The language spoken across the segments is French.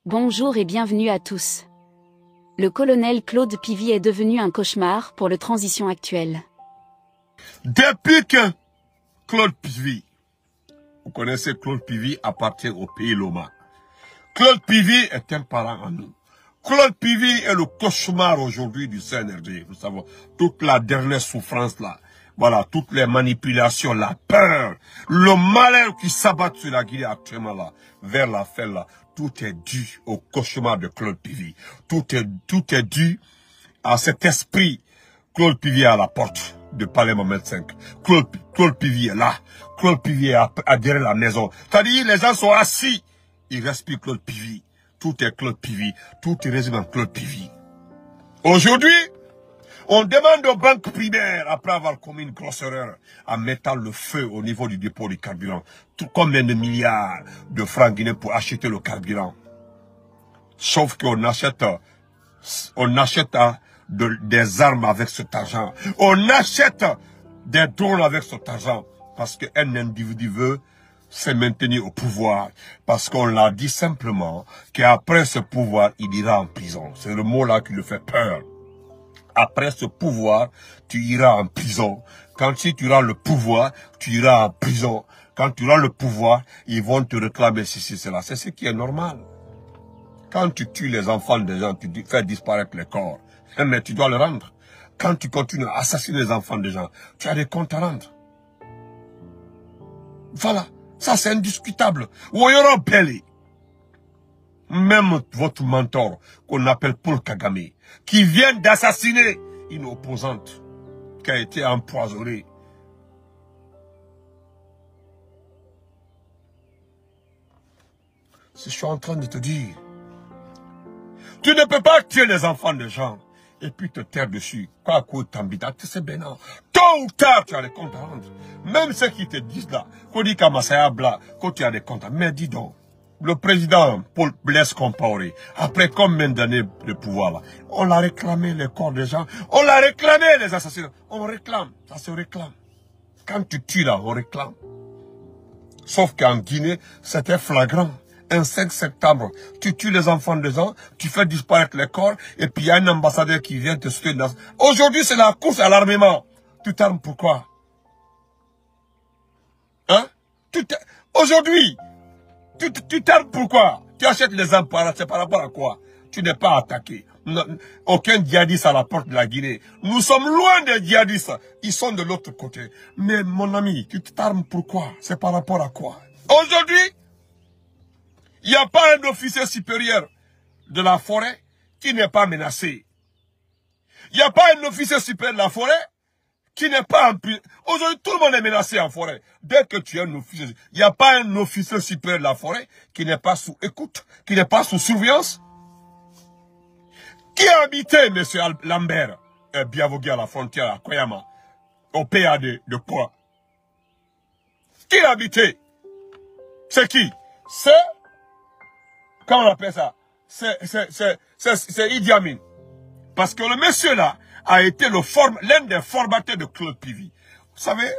Bonjour et bienvenue à tous. Le colonel Claude Pivy est devenu un cauchemar pour le transition actuelle. Depuis que Claude Pivy, vous connaissez Claude Pivy, appartient au pays Loma. Claude Pivy est un parent à nous. Claude Pivy est le cauchemar aujourd'hui du CNRD. Vous savez, toute la dernière souffrance là. Voilà, toutes les manipulations, la peur, le malheur qui s'abat sur la Guinée actuellement là, vers la fin là. Tout est dû au cauchemar de Claude Pivy. Tout est dû à cet esprit. Claude Pivy est à la porte de Parlement 25. Claude Pivy est là. Claude Pivy est derrière la maison. C'est-à-dire, les gens sont assis. Ils respirent Claude Pivy. Tout est Claude Pivy. Tout est résumé en Claude Pivy. Aujourd'hui, on demande aux banques primaires, après avoir commis une grosse erreur, en mettant le feu au niveau du dépôt du carburant. Combien de milliards de francs guinéens pour acheter le carburant? Sauf qu'on achète des armes avec cet argent. On achète des drones avec cet argent. Parce qu'un individu veut se maintenir au pouvoir. Parce qu'on l'a dit simplement qu'après ce pouvoir, il ira en prison. C'est le mot là qui le fait peur. Après ce pouvoir, tu iras en prison. Quand tu auras le pouvoir, tu iras en prison. Quand tu auras le pouvoir, ils vont te réclamer ceci, cela. C'est ce qui est normal. Quand tu tues les enfants des gens, tu fais disparaître les corps. Mais tu dois le rendre. Quand tu continues à assassiner les enfants des gens, tu as des comptes à rendre. Voilà. Ça, c'est indiscutable. Woyoro Belly. Même votre mentor, qu'on appelle Paul Kagame, qui vient d'assassiner une opposante qui a été empoisonnée. Je suis en train de te dire, tu ne peux pas tuer les enfants des gens et puis te taire dessus. Quoi que t'embêtes, c'est bénin. Tôt ou tard, tu as des comptes à rendre. Même ceux qui te disent là, qu'on dit qu'à Masaya Bla, quand tu as des comptes à rendre. Mais dis donc, le président Paul Blaise Compaoré, après combien d'années de pouvoir là, on l'a réclamé les corps des gens, on l'a réclamé les assassinats, on réclame, ça se réclame. Quand tu tues là, on réclame. Sauf qu'en Guinée, c'était flagrant. Un 5 septembre, tu tues les enfants des gens, tu fais disparaître les corps, et puis il y a un ambassadeur qui vient te soutenir. Aujourd'hui, c'est la course à l'armement. Tu t'armes pourquoi? Hein? Aujourd'hui, tu t'armes pourquoi? Tu achètes les armes, c'est par rapport à quoi? Tu n'es pas attaqué. Aucun djihadiste à la porte de la Guinée. Nous sommes loin des djihadistes. Ils sont de l'autre côté. Mais mon ami, tu t'armes pourquoi? C'est par rapport à quoi? Aujourd'hui, il n'y a pas un officier supérieur de la forêt qui n'est pas menacé. Il n'y a pas un officier supérieur de la forêt qui n'est pas en prison. Aujourd'hui, tout le monde est menacé en forêt. Dès que tu es un officier, il n'y a pas un officier supérieur de la forêt qui n'est pas sous écoute, qui n'est pas sous surveillance. Qui a habité, M. Lambert, Biavogui à la frontière à Koyama, au PA de quoi? Qui a habité? C'est qui? C'est, comment on appelle ça? C'est Idi Amin. Parce que le monsieur là a été l'un des formateurs de Claude Pivy. Vous savez,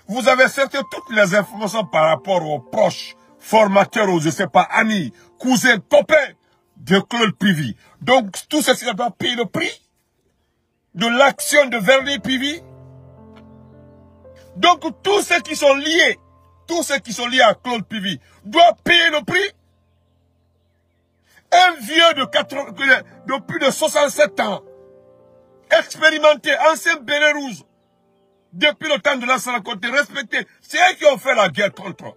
vous avez certes toutes les informations par rapport aux proches, formateurs, aux, je sais pas, amis, cousins, copains de Claude Pivy. Donc, tout ceci doit payer le prix de l'action de Vernet Pivy. Donc, tous ceux qui sont liés à Claude Pivy doivent payer le prix. Un vieux de plus de 67 ans, expérimenté, ancien béret rouge, depuis le temps de l'ancien côté, respecté. C'est eux qui ont fait la guerre contre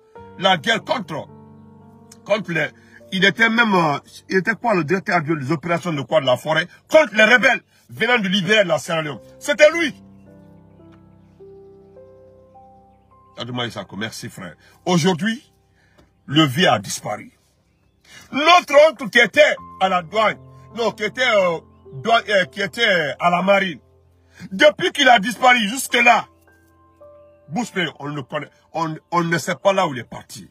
les, il était quoi le directeur des opérations de quoi de la forêt, contre les rebelles venant de libérer de la Sierra Leone. C'était lui. Merci frère. Aujourd'hui, le vieux a disparu. Notre oncle qui était à la douane, non, qui était à la marine, depuis qu'il a disparu jusque-là, Bouspé, on ne sait pas là où il est parti.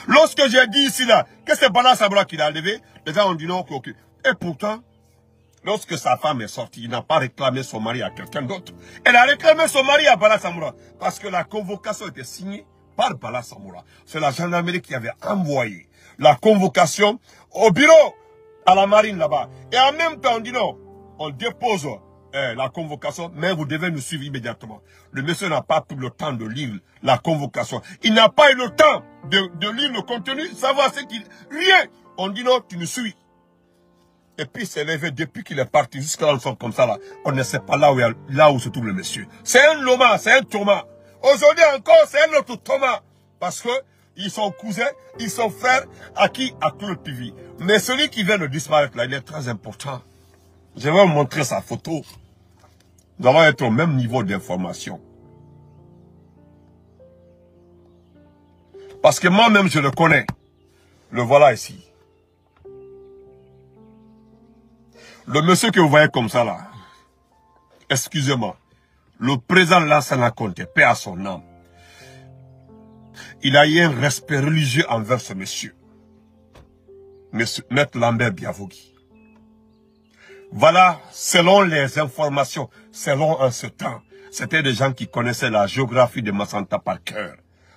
Lorsque j'ai dit ici là, que c'est Bala Sabra qui l'a levé, les gens ont dit non, ok. Et pourtant, lorsque sa femme est sortie, il n'a pas réclamé son mari à quelqu'un d'autre. Elle a réclamé son mari à Bala Sabra parce que la convocation était signée par Bala Samoura. C'est la gendarmerie qui avait envoyé la convocation au bureau, à la marine là-bas. Et en même temps, on dit non, on dépose la convocation, mais vous devez nous suivre immédiatement. Le monsieur n'a pas pris le temps de lire la convocation. Il n'a pas eu le temps de lire le contenu, savoir ce qu'il... Rien. On dit non, tu nous suis. Et puis il s'est levé depuis qu'il est parti jusqu'à là, nous sommes comme ça là. On ne sait pas là où se trouve le monsieur. C'est un Loma, c'est un Thomas. Aujourd'hui encore, c'est un autre Thomas. Parce que ils sont cousins, ils sont frères, à qui? À Claude Pivi. Mais celui qui vient de disparaître là, il est très important. Je vais vous montrer sa photo. Nous allons être au même niveau d'information. Parce que moi-même, je le connais. Le voilà ici. Le monsieur que vous voyez comme ça là, excusez-moi, le président Lansana Conté, paix à son âme, il a eu un respect religieux envers ce monsieur. Maître Lambert Biavogui. Voilà, selon les informations, selon en ce temps, c'était des gens qui connaissaient la géographie de Massanta par cœur.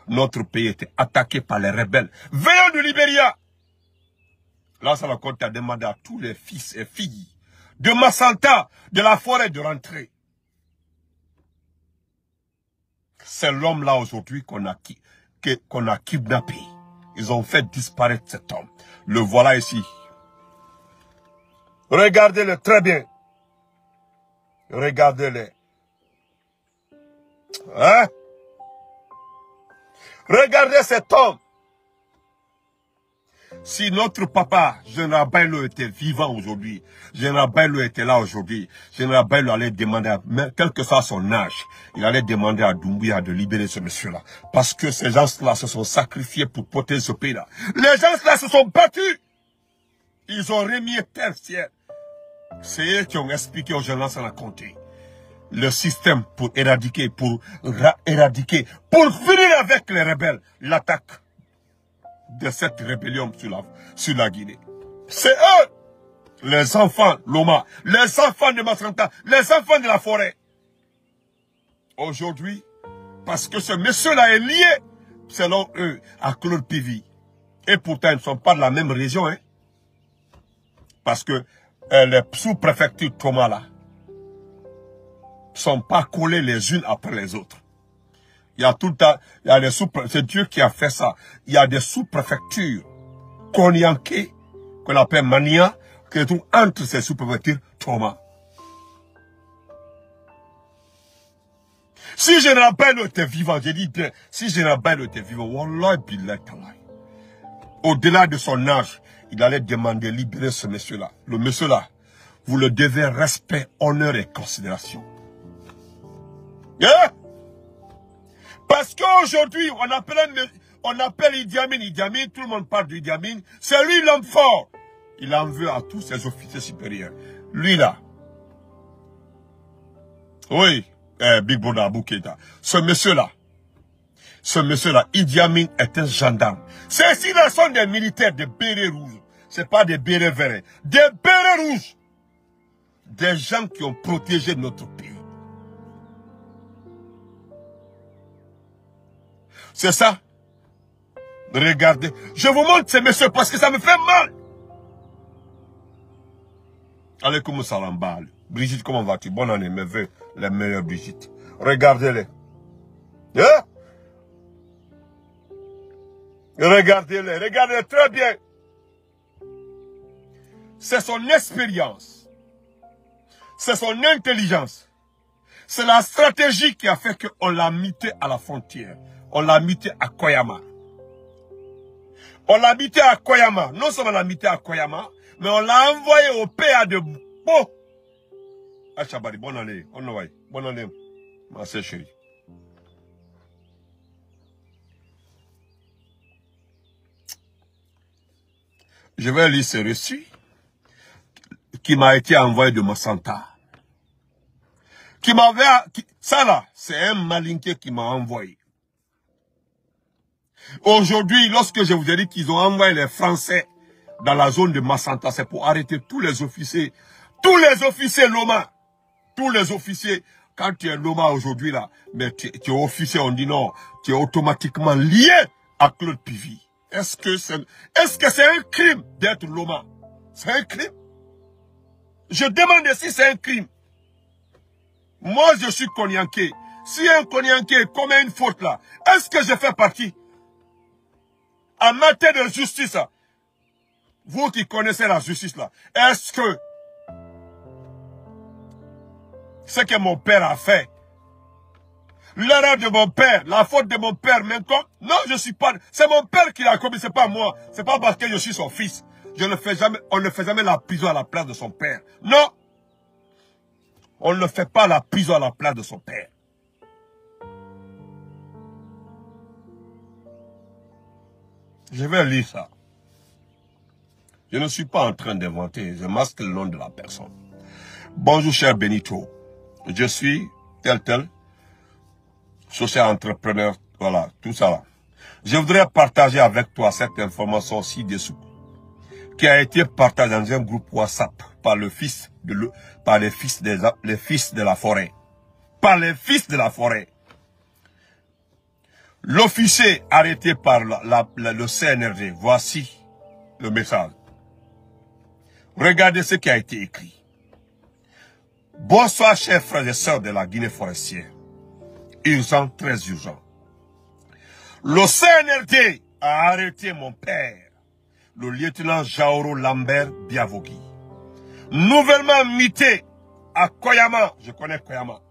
Notre pays était attaqué par les rebelles venant du Libéria. Lansana Conté a demandé à tous les fils et filles de Massanta, de la forêt, de rentrer. C'est l'homme là aujourd'hui qu'on a kidnappé. Ils ont fait disparaître cet homme. Le voilà ici. Regardez-le très bien. Regardez-le. Hein? Regardez cet homme. Si notre papa, Général Bailo, était vivant aujourd'hui, Général Bailo était là aujourd'hui, Général Bailo allait demander, quel que soit son âge, il allait demander à Doumbouya de libérer ce monsieur-là. Parce que ces gens-là se sont sacrifiés pour protéger ce pays-là. Les gens-là se sont battus. Ils ont remis terre ciel. C'est eux qui ont expliqué aux gens Lansana Conté le système pour éradiquer, pour finir avec les rebelles, l'attaque de cette rébellion sur la Guinée. C'est eux, les enfants Loma, les enfants de Massanta, les enfants de la forêt. Aujourd'hui, parce que ce monsieur-là est lié, selon eux, à Claude Pivi. Et pourtant, ils ne sont pas de la même région. Hein? Parce que les sous-préfectures Thomas là, ne sont pas collées les unes après les autres. Il y a tout le temps, il y a des c'est Dieu qui a fait ça. Il y a des sous-préfectures Konyanké, qu'on appelle Mania, qui sont entre ces sous-préfectures Thomas. Si Général Bailo était vivant, j'ai dit bien, si Général Bailo était vivant, Wallah billah tallah, au-delà de son âge, il allait demander libérer ce monsieur-là. Le monsieur-là, vous le devez respect, honneur et considération. Yeah? Parce qu'aujourd'hui, on appelle Idi Amin, tout le monde parle d'Idi Amin. C'est lui l'homme fort. Il en veut à tous ses officiers supérieurs. Lui là. Oui, Big Brother Abou Keïta. Ce monsieur-là, Idi Amin est un gendarme. Ceux-ci là sont des militaires, des bérets rouges. Ce n'est pas des bérets verts. Des bérets rouges. Des gens qui ont protégé notre pays. C'est ça. Regardez. Je vous montre ces messieurs parce que ça me fait mal. Allez, comment ça l'emballe. Brigitte, comment vas-tu? Bonne année, mes vœux. Les meilleurs Brigitte. Regardez-les. Hein? Regardez-les. Regardez-les très bien. C'est son expérience. C'est son intelligence. C'est la stratégie qui a fait qu'on l'a muté à la frontière. On l'a muté à Koyama. On l'a muté à Koyama. Non seulement on l'a muté à Koyama, mais on l'a envoyé au PA de Bo. Achabari, bonne année. Bonne année, ma sœur chérie. Je vais lire ce reçu qui m'a été envoyé de Massanta. Ça là, c'est un malinqué qui m'a envoyé. Aujourd'hui, lorsque je vous ai dit qu'ils ont envoyé les Français dans la zone de Massanta, c'est pour arrêter tous les officiers Loma, tous les officiers quand tu es Loma aujourd'hui là, mais tu es officier, on dit non, tu es automatiquement lié à Claude Pivy. Est-ce que c'est un crime d'être Loma? C'est un crime? Je demande si c'est un crime. Moi, je suis Konyanké. Si un Konyanké commet une faute là, est-ce que je fais partie? En matière de justice, vous qui connaissez la justice là, est-ce que ce que mon père a fait, l'erreur de mon père, la faute de mon père, maintenant, non, je suis pas, c'est mon père qui l'a commis, c'est pas moi. C'est pas parce que je suis son fils. On ne fait jamais la prison à la place de son père. Non. On ne fait pas la prison à la place de son père. Je vais lire ça. Je ne suis pas en train d'inventer, je masque le nom de la personne. Bonjour cher Benito, je suis tel, social entrepreneur, voilà, tout ça là. Je voudrais partager avec toi cette information ci-dessous, qui a été partagée dans un groupe WhatsApp par les fils de la forêt. Par les fils de la forêt. L'officier arrêté par le CNRD, voici le message. Regardez ce qui a été écrit. Bonsoir chers frères et sœurs de la Guinée forestière. Urgent, très urgent. Le CNRD a arrêté mon père, le lieutenant Jaoro Lambert Biavogui, nouvellement muté à Koyama, je connais Koyama,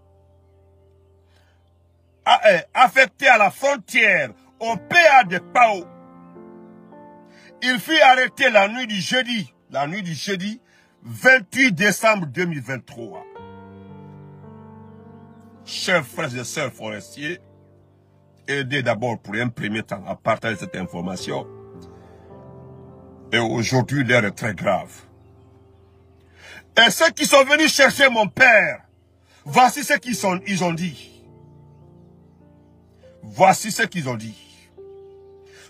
affecté à la frontière au PA de Pao. Il fut arrêté la nuit du jeudi 28 décembre 2023. Chers frères et sœurs forestiers, aidez d'abord pour un premier temps à partager cette information. Et aujourd'hui, l'heure est très grave. Et ceux qui sont venus chercher mon père, voici ce qu'ils ont dit. Voici ce qu'ils ont dit.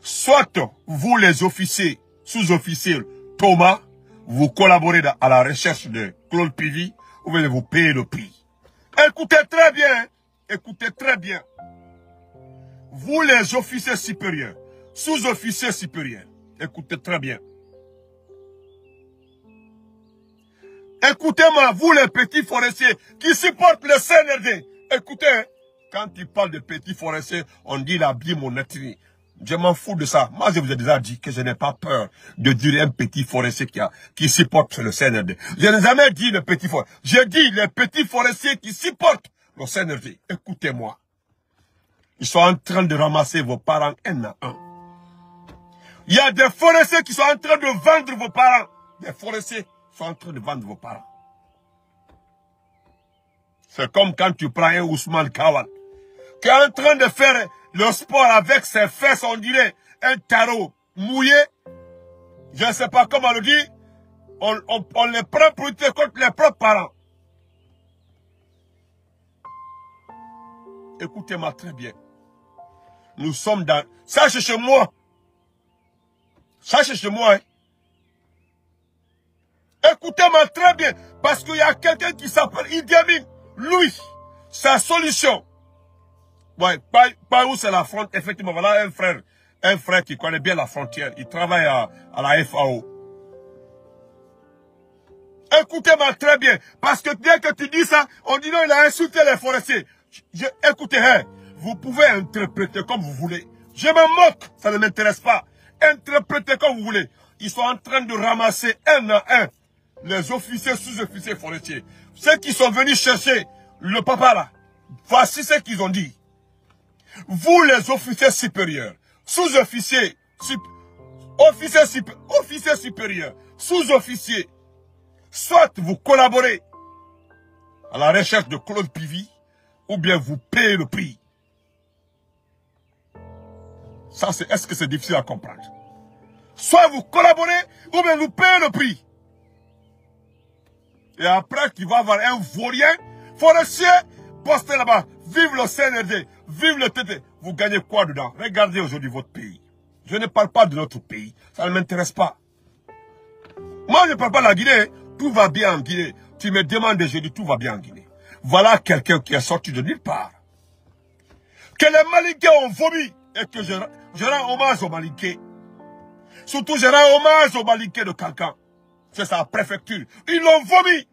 Soit vous les officiers, sous-officiers Thomas, vous collaborez à la recherche de Claude Pivy, ou bien vous payez le prix. Écoutez très bien, écoutez très bien. Vous les officiers supérieurs, sous-officiers supérieurs, écoutez très bien. Écoutez-moi, vous les petits forestiers qui supportent le CNRD. Écoutez, quand il parle de petits forestiers, on dit la Bible mon ethnie. Je m'en fous de ça. Moi, je vous ai déjà dit que je n'ai pas peur de dire un petit forestier qui supporte le CNRD. Je n'ai jamais dit le petit forestier. J'ai dit les petits forestiers qui supportent le CNRD. Écoutez-moi. Ils sont en train de ramasser vos parents un à un. Il y a des forestiers qui sont en train de vendre vos parents. Des forestiers sont en train de vendre vos parents. C'est comme quand tu prends un Ousmane Kawan, qui est en train de faire le sport avec ses fesses, on dirait un tarot mouillé. Je ne sais pas comment le dire. On les prend pour lutter contre les propres parents. Écoutez-moi très bien. Nous sommes dans... Sachez chez moi. Sachez chez moi. Hein. Écoutez-moi très bien. Parce qu'il y a quelqu'un qui s'appelle Idi Amin. Lui, sa solution. Ouais, pas où c'est la frontière. Effectivement, voilà un frère qui connaît bien la frontière. Il travaille à la FAO. Écoutez-moi très bien. Parce que dès que tu dis ça, on dit non, il a insulté les forestiers. Écoutez, hein, vous pouvez interpréter comme vous voulez. Je me moque, ça ne m'intéresse pas. Interprétez comme vous voulez. Ils sont en train de ramasser un à un les officiers, sous-officiers forestiers. Ceux qui sont venus chercher le papa là. Voici ce qu'ils ont dit. Vous les officiers supérieurs, sous-officiers, officiers supérieurs, sous-officiers, soit vous collaborez à la recherche de Claude Pivy, ou bien vous payez le prix. Ça, est-ce que c'est difficile à comprendre? Soit vous collaborez, ou bien vous payez le prix. Et après, tu vas avoir un vaurien forestier posté là-bas. Vive le CNRD, vive le TT. Vous gagnez quoi dedans? Regardez aujourd'hui votre pays. Je ne parle pas de notre pays. Ça ne m'intéresse pas. Moi, je ne parle pas de la Guinée. Tout va bien en Guinée. Tu me demandes, je dis tout va bien en Guinée. Voilà quelqu'un qui est sorti de nulle part. Que les Malinqués ont vomi et que je rends hommage aux Malinqués. Surtout, je rends hommage aux Malinqués de Kankan. C'est sa préfecture. Ils l'ont vomi.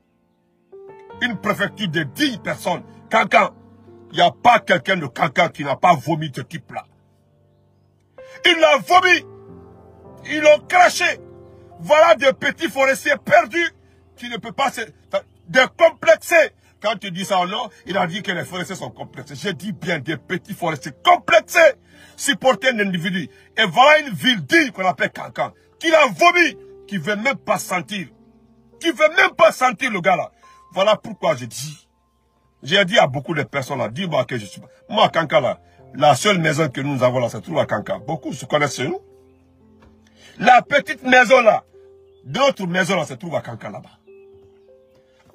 Une préfecture de 10 personnes. Kankan. Il n'y a pas quelqu'un de Kankan qui n'a pas vomi ce type-là. Il l'a vomi. Ils l'ont craché. Voilà des petits forestiers perdus qui ne peuvent pas se décomplexer. Quand tu dis ça ou non, il a dit que les forestiers sont complexés. Je dis bien des petits forestiers complexés, supporter un individu. Et voilà une ville digne qu'on appelle Kankan, qui l'a vomi, qui ne veut même pas sentir. Qui ne veut même pas sentir le gars là. Voilà pourquoi je dis. J'ai dit à beaucoup de personnes là, dis-moi que je suis pas. Moi, à Kankan là, la seule maison que nous avons là, se trouve à Kankan. Beaucoup se connaissent chez nous. La petite maison là, notre maison là, se trouve à Kankan là-bas.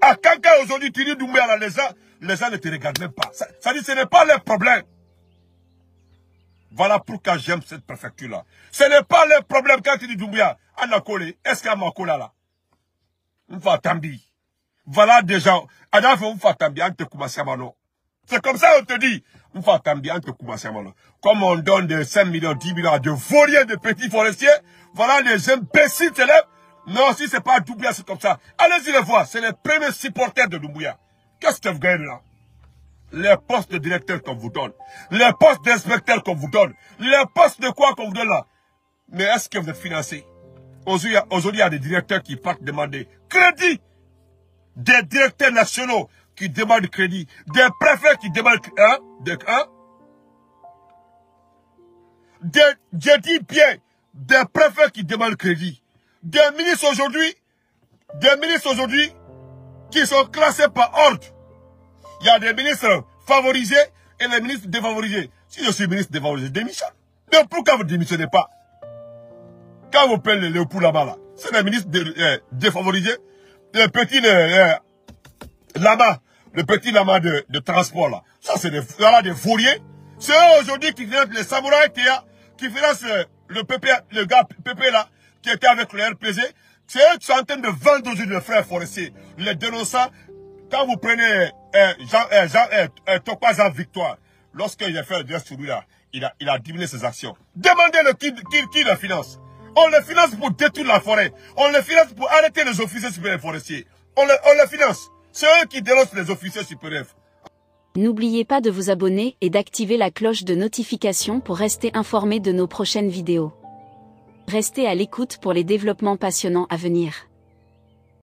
À Kankan aujourd'hui, tu dis Doumbouya là, les gens ne te regardent même pas. Ça dit, ce n'est pas leur problème. Voilà pourquoi j'aime cette préfecture là. Ce n'est pas leur problème quand tu dis Doumbouya, Anakole, est-ce qu'il y a Makola là? Mfatambi. Voilà des gens. Adafo Mfatambi, Ante Koumasiamano. C'est comme ça on te dit. Mfatambi, Ante Koumasiamano. Comme on donne de 5 millions, 10 millions à de vauriens, de petits forestiers, voilà les imbéciles se lèvent. Non, si c'est pas Doumbouya, c'est comme ça. Allez-y les voir, c'est les premiers supporters de Doumbouya. Qu'est-ce que vous gagnez là? Les postes de directeur qu'on vous donne, les postes d'inspecteur qu'on vous donne, les postes de quoi qu'on vous donne là. Mais est-ce que vous êtes financé? Aujourd'hui, il y a des directeurs qui partent demander crédit. Des directeurs nationaux qui demandent crédit. Des préfets qui demandent je dis bien, des préfets qui demandent crédit. Des ministres aujourd'hui qui sont classés par ordre. Il y a des ministres favorisés et les ministres défavorisés. Si je suis ministre défavorisé, je démissionne. Mais pourquoi vous ne démissionnez pas? Quand vous prenez le Léopold là-bas, là, c'est les ministres défavorisés. Le petit lama de transport là. Ça c'est des vauriens. C'est eux aujourd'hui qui financent les samouraïs qui financent le gars PP là, qui était avec le RPZ. C'est eux qui sont en train de vendre aujourd'hui les frères forestiers. Les dénonçants. Quand vous prenez Tokwa Jean Victoire, lorsqu'il a fait le geste sur lui là, il a diminué ses actions. Demandez-le qui le finance. On le finance pour détruire la forêt. On le finance pour arrêter les officiers supérieurs forestiers. On le finance. C'est eux qui dénoncent les officiers supérieurs. N'oubliez pas de vous abonner et d'activer la cloche de notification pour rester informé de nos prochaines vidéos. Restez à l'écoute pour les développements passionnants à venir.